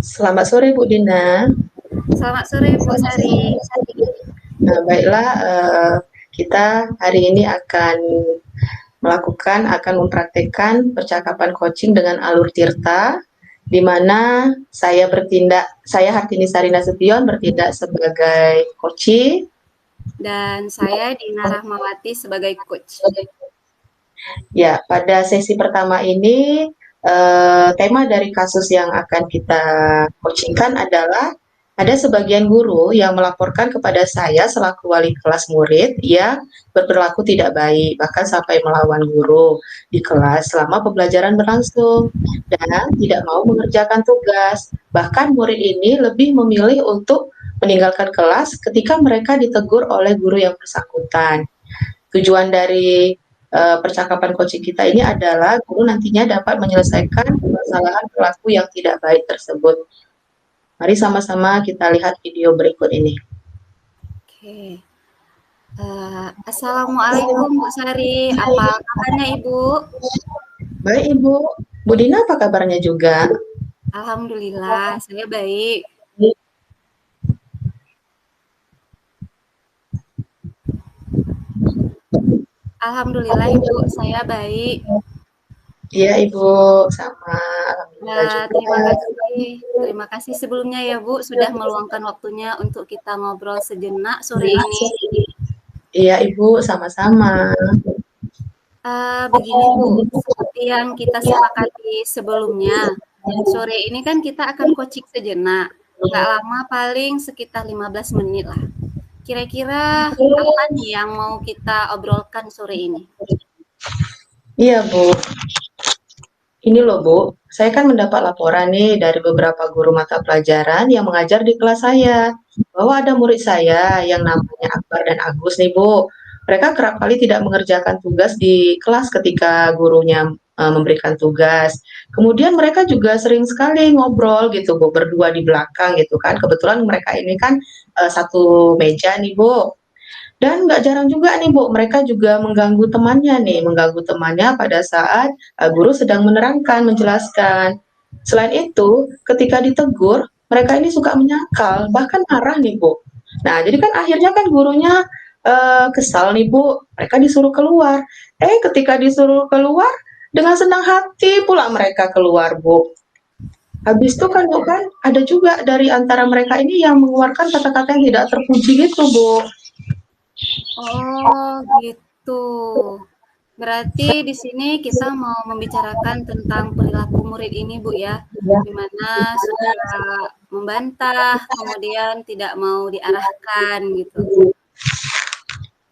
Selamat sore Bu Dina. Selamat sore Bu Sari. Nah, baiklah, kita hari ini akan mempraktekkan percakapan coaching dengan Alur Tirta, di mana saya Hartini Sari Nasution bertindak sebagai coach. Dan saya Dina Rahmawati sebagai coach. Ya, pada sesi pertama ini, tema dari kasus yang akan kita coachingkan adalah ada sebagian guru yang melaporkan kepada saya selaku wali kelas murid yang berperilaku tidak baik, bahkan sampai melawan guru di kelas selama pembelajaran berlangsung dan tidak mau mengerjakan tugas. Bahkan murid ini lebih memilih untuk meninggalkan kelas ketika mereka ditegur oleh guru yang bersangkutan. Tujuan dari percakapan coaching kita ini adalah guru nantinya dapat menyelesaikan permasalahan perilaku yang tidak baik tersebut. Mari sama-sama kita lihat video berikut ini. Oke. Assalamualaikum Bu Sari. Apa kabarnya Ibu? Baik Ibu. Bu Dina apa kabarnya juga? Alhamdulillah, saya baik. Alhamdulillah Ibu, saya baik. Iya Ibu, sama. Alhamdulillah juga. Terima kasih sebelumnya ya Bu, sudah meluangkan waktunya untuk kita ngobrol sejenak sore ini. Iya Ibu, sama-sama. Begini Bu, seperti yang kita sepakati sebelumnya, sore ini kan kita akan coaching sejenak. Nggak lama, paling sekitar 15 menit lah. Kira-kira apa nih yang mau kita obrolkan sore ini? Iya Bu. Ini loh Bu, saya kan mendapat laporan nih dari beberapa guru mata pelajaran yang mengajar di kelas saya, bahwa ada murid saya yang namanya Akbar dan Agus nih Bu. Mereka kerap kali tidak mengerjakan tugas di kelas ketika gurunya memberikan tugas. Kemudian mereka juga sering sekali ngobrol gitu Bu, berdua di belakang gitu kan. Kebetulan mereka ini kan satu meja nih Bu. Dan nggak jarang juga nih Bu, mereka juga mengganggu temannya pada saat guru sedang menerangkan, menjelaskan. Selain itu, ketika ditegur, mereka ini suka menyangkal, bahkan marah nih Bu. Nah, jadi kan akhirnya kan gurunya kesal nih Bu, mereka disuruh keluar. Ketika disuruh keluar, dengan senang hati pula mereka keluar Bu. Habis itu kan Bu kan ada juga dari antara mereka ini yang mengeluarkan kata-kata yang tidak terpuji gitu Bu. Oh, gitu. Berarti di sini kita mau membicarakan tentang perilaku murid ini, Bu, ya, di mana suka membantah, kemudian tidak mau diarahkan gitu.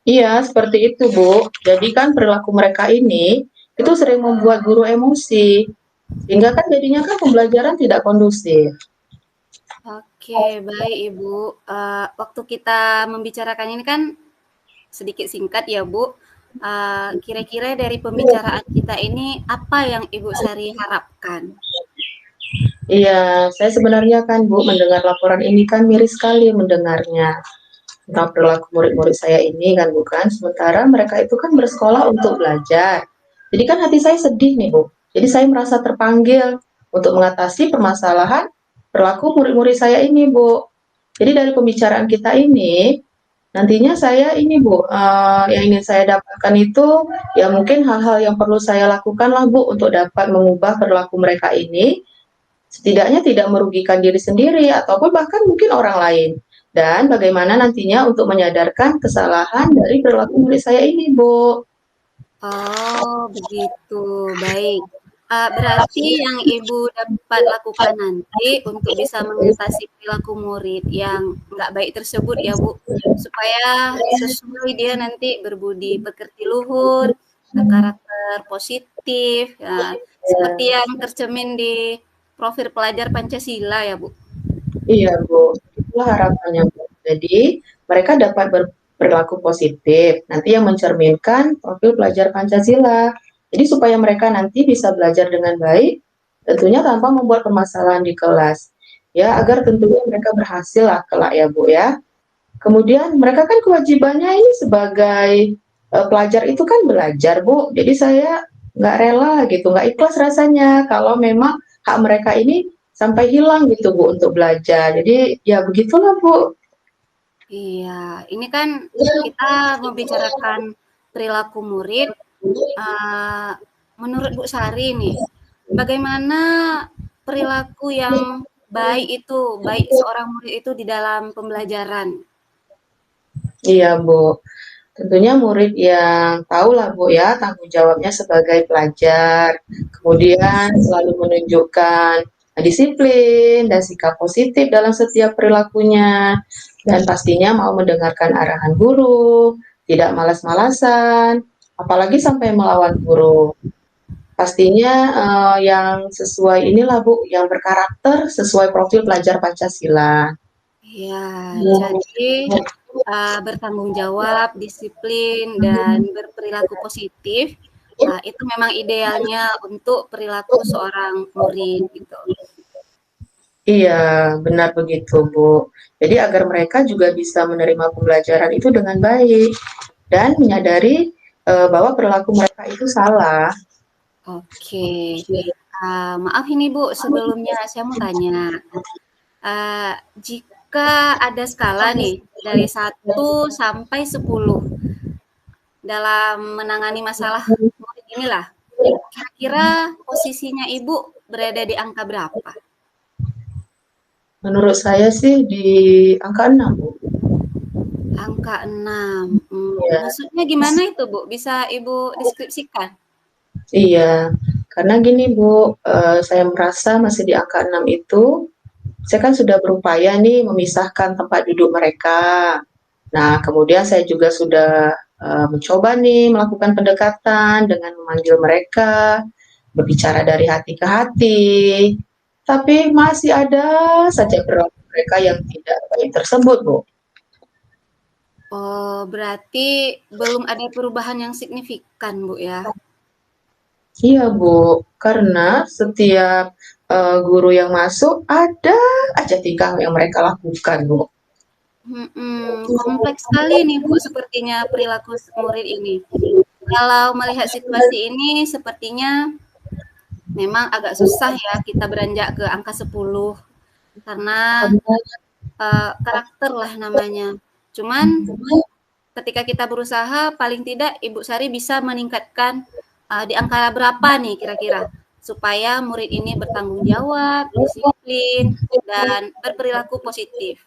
Iya, seperti itu, Bu. Jadi kan perilaku mereka ini itu sering membuat guru emosi. Sehingga kan jadinya kan pembelajaran tidak kondusif. Oke, baik Ibu. Waktu kita membicarakan ini kan sedikit singkat ya, Bu. Kira-kira dari pembicaraan kita ini apa yang Ibu Sari harapkan? Iya, saya sebenarnya kan Bu mendengar laporan ini kan miris sekali mendengarnya tentang perilaku murid-murid saya ini kan bukan. Sementara mereka itu kan bersekolah untuk belajar. Jadi kan hati saya sedih nih Bu. Jadi saya merasa terpanggil untuk mengatasi permasalahan perilaku murid-murid saya ini Bu. Jadi dari pembicaraan kita ini nantinya saya ini Bu, yang ingin saya dapatkan itu ya mungkin hal-hal yang perlu saya lakukan lah Bu untuk dapat mengubah perilaku mereka ini setidaknya tidak merugikan diri sendiri ataupun bahkan mungkin orang lain. Dan bagaimana nantinya untuk menyadarkan kesalahan dari perilaku murid saya ini, Bu. Oh, begitu. Baik. Berarti yang Ibu dapat lakukan nanti untuk bisa mengatasi perilaku murid yang nggak baik tersebut ya, Bu, supaya sesuai dia nanti berbudi pekerti luhur, berkarakter positif, ya, seperti yang tercermin di profil pelajar Pancasila ya, Bu. Iya, Bu. Itulah harapannya, Bu. Jadi, mereka dapat berperilaku positif, nanti yang mencerminkan profil pelajar Pancasila. Jadi, supaya mereka nanti bisa belajar dengan baik, tentunya tanpa membuat permasalahan di kelas. Ya, agar tentunya mereka berhasil lah kelak ya, Bu ya. Kemudian mereka kan kewajibannya ini sebagai pelajar itu kan belajar, Bu. Jadi saya nggak rela gitu, nggak ikhlas rasanya kalau memang hak mereka ini sampai hilang gitu Bu untuk belajar. Jadi ya begitulah Bu. Iya, ini kan kita membicarakan perilaku murid. Eee, Menurut Bu Sari nih, bagaimana perilaku yang baik itu, baik seorang murid itu di dalam pembelajaran? Iya Bu. Tentunya murid yang tahu lah Bu ya tanggung jawabnya sebagai pelajar, kemudian selalu menunjukkan disiplin dan sikap positif dalam setiap perilakunya, dan pastinya mau mendengarkan arahan guru, tidak malas-malasan, apalagi sampai melawan guru. Pastinya yang sesuai inilah Bu, yang berkarakter sesuai profil pelajar Pancasila. Iya, jadi, bertanggung jawab, disiplin, dan berperilaku positif, itu memang idealnya untuk perilaku seorang murid gitu. Iya, benar begitu, Bu. Jadi agar mereka juga bisa menerima pembelajaran itu dengan baik dan menyadari bahwa perilaku mereka itu salah. Oke, maaf ini Bu, sebelumnya saya mau tanya, jika ada skala nih dari 1 sampai 10 dalam menangani masalah murid inilah, kira-kira posisinya Ibu berada di angka berapa? Menurut saya sih di angka 6, Bu. Angka 6. Ya, Maksudnya gimana itu, Bu? Bisa Ibu deskripsikan? iya. Karena gini, Bu, saya merasa masih di angka 6 itu, saya kan sudah berupaya nih memisahkan tempat duduk mereka. Nah, kemudian saya juga sudah mencoba nih melakukan pendekatan dengan memanggil mereka, berbicara dari hati ke hati, tapi masih ada saja perilaku mereka yang tidak baik tersebut, Bu. Oh, berarti belum ada perubahan yang signifikan, Bu, ya? Iya, Bu, karena setiap guru yang masuk ada aja tingkah yang mereka lakukan, Bu. Kompleks sekali nih, Bu, sepertinya perilaku murid ini. Kalau melihat situasi ini sepertinya memang agak susah ya kita beranjak ke angka 10 karena karakter lah namanya. Cuman ketika kita berusaha, paling tidak Ibu Sari bisa meningkatkan di angka berapa nih kira-kira supaya murid ini bertanggung jawab, disiplin, dan berperilaku positif.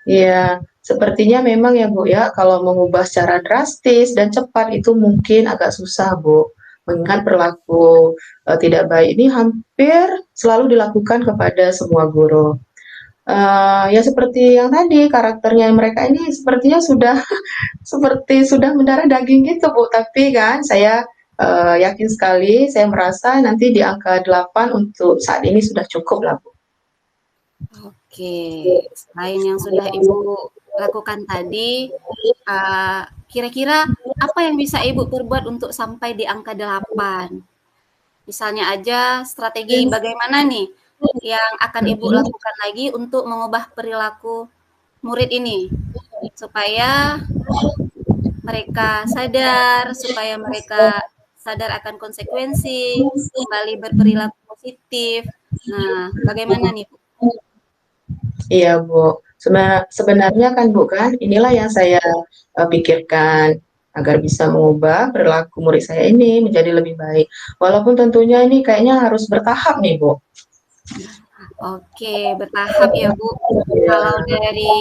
Iya, sepertinya memang ya Bu ya, kalau mengubah secara drastis dan cepat itu mungkin agak susah Bu. Mengingat perilaku tidak baik ini hampir selalu dilakukan kepada semua guru. Ya seperti yang tadi, karakternya mereka ini sepertinya sudah seperti sudah mendarah daging gitu Bu. Tapi kan saya yakin sekali, saya merasa nanti di angka 8 untuk saat ini sudah cukup lah Bu. Oke, selain yang sudah Ibu lakukan tadi, kira-kira apa yang bisa Ibu perbuat untuk sampai di angka 8? Misalnya aja strategi bagaimana nih yang akan Ibu lakukan lagi untuk mengubah perilaku murid ini supaya mereka sadar, supaya mereka sadar akan konsekuensi, kembali berperilaku positif. Nah, bagaimana nih, Bu? Iya, Bu. Sebenarnya kan, Bu, kan, inilah yang saya pikirkan agar bisa mengubah perilaku murid saya ini menjadi lebih baik. Walaupun tentunya ini kayaknya harus bertahap nih, Bu. Oke, bertahap ya, Bu. Kalau Iya. dari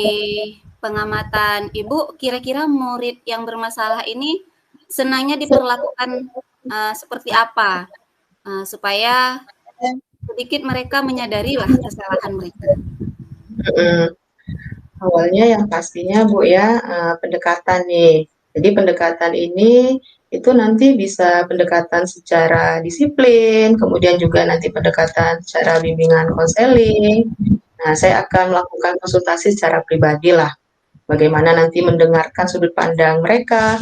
pengamatan Ibu, kira-kira murid yang bermasalah ini senangnya diperlakukan seperti apa? Supaya sedikit mereka menyadarilah kesalahan mereka. Mm-mm. Awalnya yang pastinya Bu ya, pendekatan nih. Jadi pendekatan ini itu nanti bisa pendekatan secara disiplin, kemudian juga nanti pendekatan secara bimbingan konseling. Nah, saya akan melakukan konsultasi secara pribadi lah. Bagaimana nanti mendengarkan sudut pandang mereka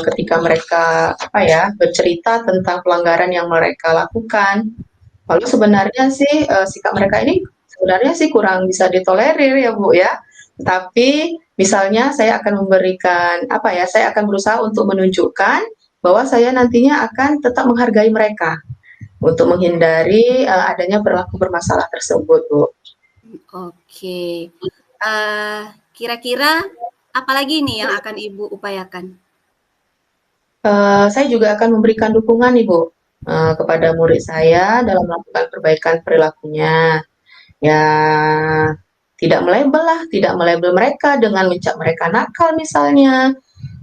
ketika mereka apa ya bercerita tentang pelanggaran yang mereka lakukan. Lalu sebenarnya sih sikap mereka ini sebenarnya sih kurang bisa ditolerir ya Bu ya. Tapi misalnya saya akan memberikan apa ya, saya akan berusaha untuk menunjukkan bahwa saya nantinya akan tetap menghargai mereka. untuk menghindari adanya perilaku bermasalah tersebut, Bu. Oke. Eee, Kira-kira apalagi nih yang akan Ibu upayakan? Saya juga akan memberikan dukungan nih, Bu, kepada murid saya dalam melakukan perbaikan perilakunya. Ya, tidak melabel mereka dengan mencap mereka nakal misalnya.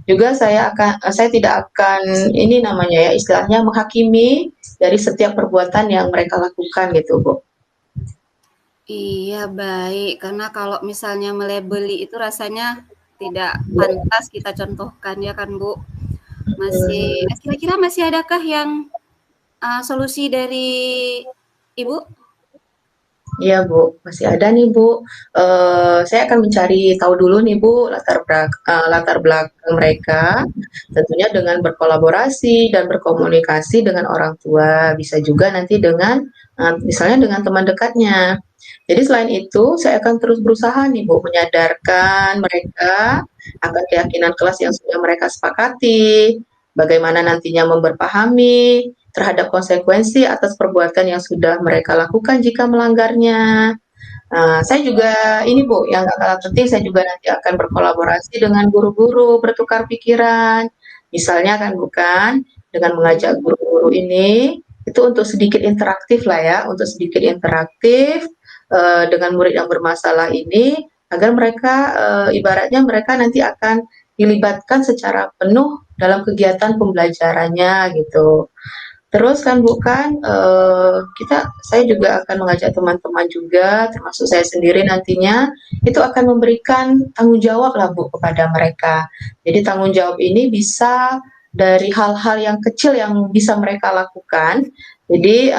Juga saya tidak akan ini namanya ya, istilahnya menghakimi dari setiap perbuatan yang mereka lakukan gitu, Bu. Iya, baik. Karena kalau misalnya melabeli itu rasanya tidak pantas kita contohkan ya kan, Bu? Kira-kira masih adakah yang, solusi dari Ibu? Iya, Bu, masih ada nih, Bu. Saya akan mencari tahu dulu nih, Bu, latar belakang mereka, tentunya dengan berkolaborasi dan berkomunikasi dengan orang tua, bisa juga nanti dengan, misalnya dengan teman dekatnya. Jadi selain itu, saya akan terus berusaha nih, Bu, menyadarkan mereka akan keyakinan kelas yang sudah mereka sepakati, bagaimana nantinya memberpahami terhadap konsekuensi atas perbuatan yang sudah mereka lakukan jika melanggarnya. Saya juga ini Bu, yang gak kalah penting saya juga nanti akan berkolaborasi dengan guru-guru, bertukar pikiran. Misalnya kan bukan, dengan mengajak Mhm. guru-guru ini, itu untuk sedikit interaktif lah ya, untuk sedikit interaktif dengan murid yang bermasalah ini, agar mereka ibaratnya mereka nanti akan dilibatkan secara penuh dalam kegiatan pembelajarannya gitu. Terus kan bukan saya juga akan mengajak teman-teman juga, termasuk saya sendiri nantinya, itu akan memberikan tanggung jawab lah Bu kepada mereka. Jadi tanggung jawab ini bisa dari hal-hal yang kecil yang bisa mereka lakukan. Jadi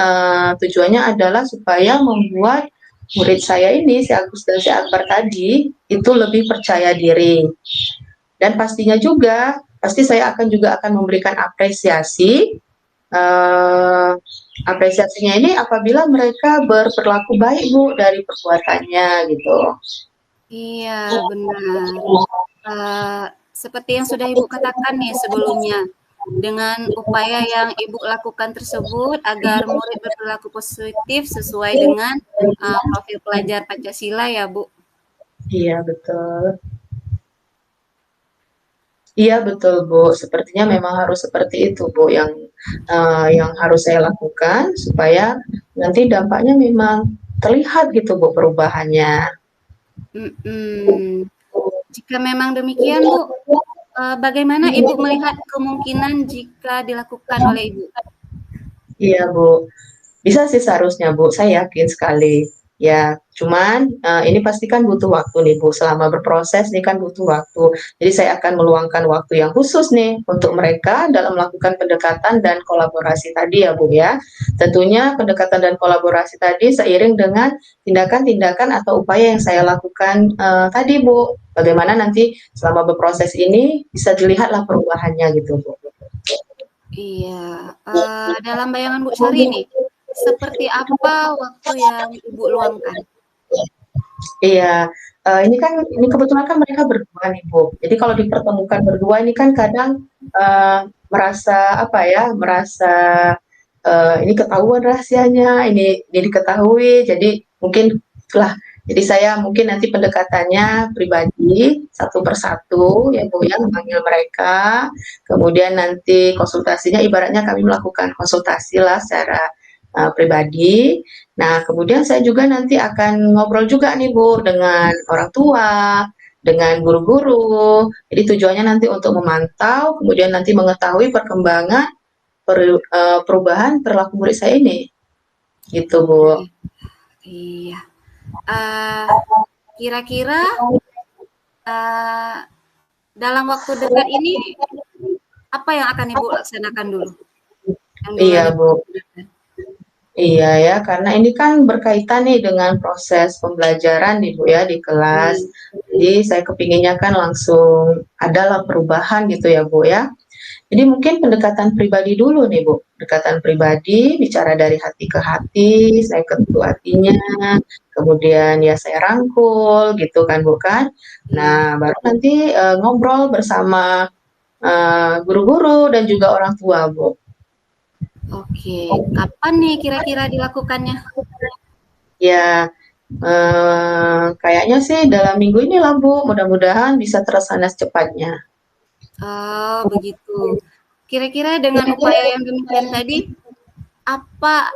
tujuannya adalah supaya membuat murid saya ini, si Agus dan si Akbar tadi, itu lebih percaya diri. Dan pastinya juga, pasti saya akan juga akan memberikan apresiasi. Uh, Apresiasinya ini apabila mereka berperilaku baik Bu dari perbuatannya gitu. Iya, benar. Eee, Seperti yang sudah Ibu katakan nih sebelumnya, dengan upaya yang Ibu lakukan tersebut agar murid berperilaku positif sesuai dengan, profil pelajar Pancasila ya, Bu? Iya betul. Iya betul Bu, sepertinya memang harus seperti itu Bu yang harus saya lakukan supaya nanti dampaknya memang terlihat gitu Bu perubahannya. Mhm. Jika memang demikian, Bu, bagaimana Ibu melihat kemungkinan jika dilakukan oleh Ibu? Iya Bu, bisa sih seharusnya Bu, saya yakin sekali. Ya, cuman ini pasti kan butuh waktu nih Bu, selama berproses nih kan butuh waktu. Jadi saya akan meluangkan waktu yang khusus nih untuk mereka dalam melakukan pendekatan dan kolaborasi tadi ya Bu ya. Tentunya pendekatan dan kolaborasi tadi seiring dengan tindakan-tindakan atau upaya yang saya lakukan tadi Bu. Bagaimana nanti selama berproses ini bisa dilihatlah perubahannya gitu Bu. Iya, dalam bayangan Bu Sari nih, seperti apa waktu yang Ibu luangkan? Iya, ini kebetulan kan mereka berdua nih, Bu. Jadi kalau dipertemukan berdua ini kan kadang, merasa apa ya, merasa, ini ketahuan rahasianya, ini diketahui, jadi mungkin itulah, jadi saya mungkin nanti pendekatannya pribadi, satu persatu ya, Bu, ya, memanggil mereka, kemudian nanti konsultasinya ibaratnya kami melakukan konsultasi lah secara, pribadi. Nah, kemudian saya juga nanti akan ngobrol juga nih Bu dengan orang tua, dengan guru-guru. Jadi tujuannya nanti untuk memantau, kemudian nanti mengetahui perkembangan perubahan perilaku murid saya ini, gitu Bu. Iya, eee, kira-kira, eee, dalam waktu dekat ini apa yang akan Ibu laksanakan dulu? Yang dulu Iya ada Bu. rencanakan? Iya ya, karena ini kan berkaitan nih dengan proses pembelajaran nih Bu ya di kelas. Mmm, Jadi saya kepinginnya kan langsung adalah perubahan gitu ya Bu ya. Jadi mungkin pendekatan pribadi dulu nih Bu, pendekatan pribadi, bicara dari hati ke hati, saya ketuk hatinya, kemudian ya saya rangkul gitu kan Bu kan. iya. Nah baru nanti ngobrol bersama guru-guru dan juga orang tua Bu. Oke, kapan nih kira-kira dilakukannya? Ya, kayaknya sih dalam minggu ini lah Bu, mudah-mudahan bisa terlaksana secepatnya. Oh, begitu. Kira-kira dengan upaya yang demikian tadi, apa,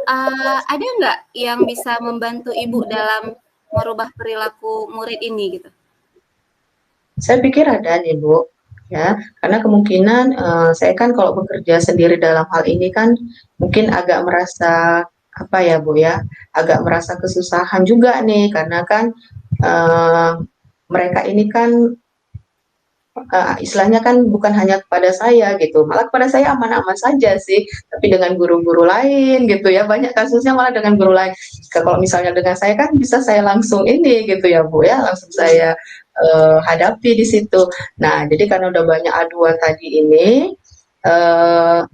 ada nggak yang bisa membantu Ibu dalam merubah perilaku murid ini gitu? Saya pikir ada nih Bu, ya, karena kemungkinan saya kan kalau bekerja sendiri dalam hal ini kan mungkin agak merasa apa ya Bu ya, agak merasa kesusahan juga nih karena kan eh, mereka ini kan istilahnya kan bukan hanya kepada saya gitu, malah kepada saya aman-aman saja sih, tapi dengan guru-guru lain gitu ya, banyak kasusnya malah dengan guru lain. Kalau misalnya dengan saya kan bisa saya langsung ini gitu ya Bu ya, langsung saya hadapi di situ. Nah, jadi karena udah banyak aduan tadi ini,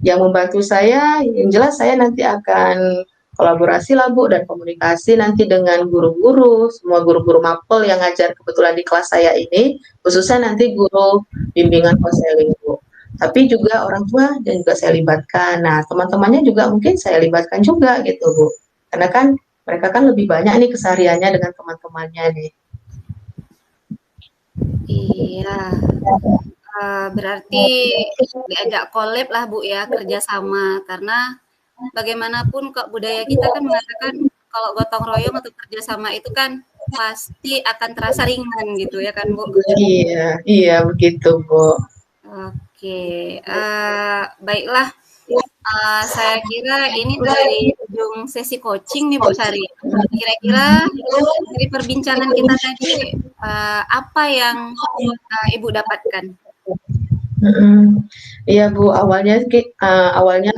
yang membantu saya, yang jelas saya nanti akan kolaborasi lah Bu dan komunikasi nanti dengan guru-guru, semua guru-guru mapel yang ngajar kebetulan di kelas saya ini, khususnya nanti guru bimbingan konseling Bu. Tapi juga orang tua dan juga saya libatkan. Nah, teman-temannya juga mungkin saya libatkan juga gitu Bu. Karena kan mereka kan lebih banyak nih kesehariannya dengan teman-temannya nih. Iya, berarti diajak collab lah Bu ya, kerjasama. Karena bagaimanapun kok budaya kita kan mengatakan kalau gotong royong atau kerjasama itu kan pasti akan terasa ringan gitu ya kan Bu? Iya, iya begitu Bu. Oke, baiklah, saya kira ini dari ujung sesi coaching nih Bu Sari. Kira-kira dari perbincangan kita tadi, apa yang, Ibu dapatkan? Mhm. Iya Bu, awalnya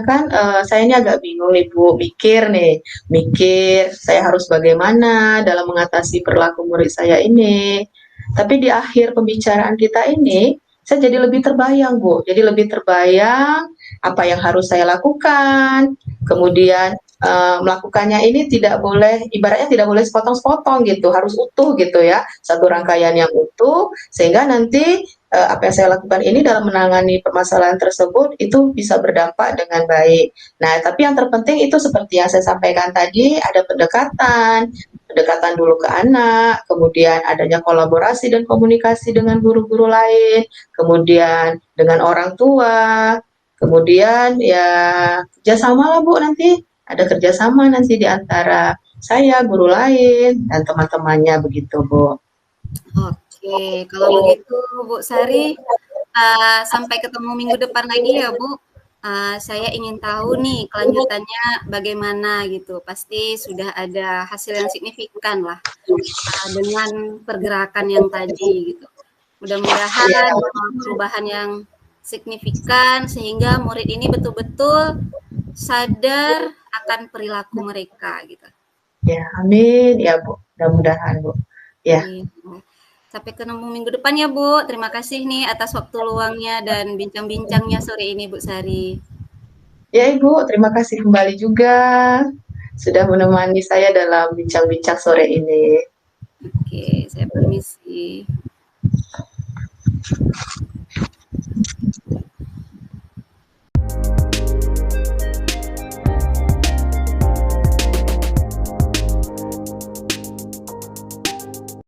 kan, saya ini agak bingung nih Bu, mikir saya harus bagaimana dalam mengatasi perilaku murid saya ini. Tapi di akhir pembicaraan kita ini, saya jadi lebih terbayang Bu, jadi lebih terbayang apa yang harus saya lakukan, kemudian, melakukannya ini tidak boleh ibaratnya tidak boleh sepotong-sepotong gitu, harus utuh gitu ya, satu rangkaian yang utuh, sehingga nanti apa yang saya lakukan ini dalam menangani permasalahan tersebut itu bisa berdampak dengan baik. Nah, tapi yang terpenting itu seperti yang saya sampaikan tadi, ada pendekatan, pendekatan dulu ke anak, kemudian adanya kolaborasi dan komunikasi dengan guru-guru lain, kemudian dengan orang tua, kemudian ya kerjasama lah Bu nanti, ada kerjasama nanti di antara saya, guru lain, dan teman-temannya begitu Bu. Oke, kalau begitu Bu Sari, sampai ketemu minggu depan lagi ya Bu. Saya ingin tahu nih kelanjutannya bagaimana gitu. Pasti sudah ada hasil yang signifikan lah, dengan pergerakan yang tadi gitu. Mudah-mudahan Ya, membawa perubahan yang signifikan sehingga murid ini betul-betul sadar akan perilaku mereka gitu. ya, amin ya Bu, mudah-mudahan Bu. Ya, Iya. Sampai ketemu minggu depan ya Bu. Terima kasih nih atas waktu luangnya dan bincang-bincangnya sore ini Bu Sari. ya Ibu, terima kasih kembali juga sudah menemani saya dalam bincang-bincang sore ini. Oke, saya permisi.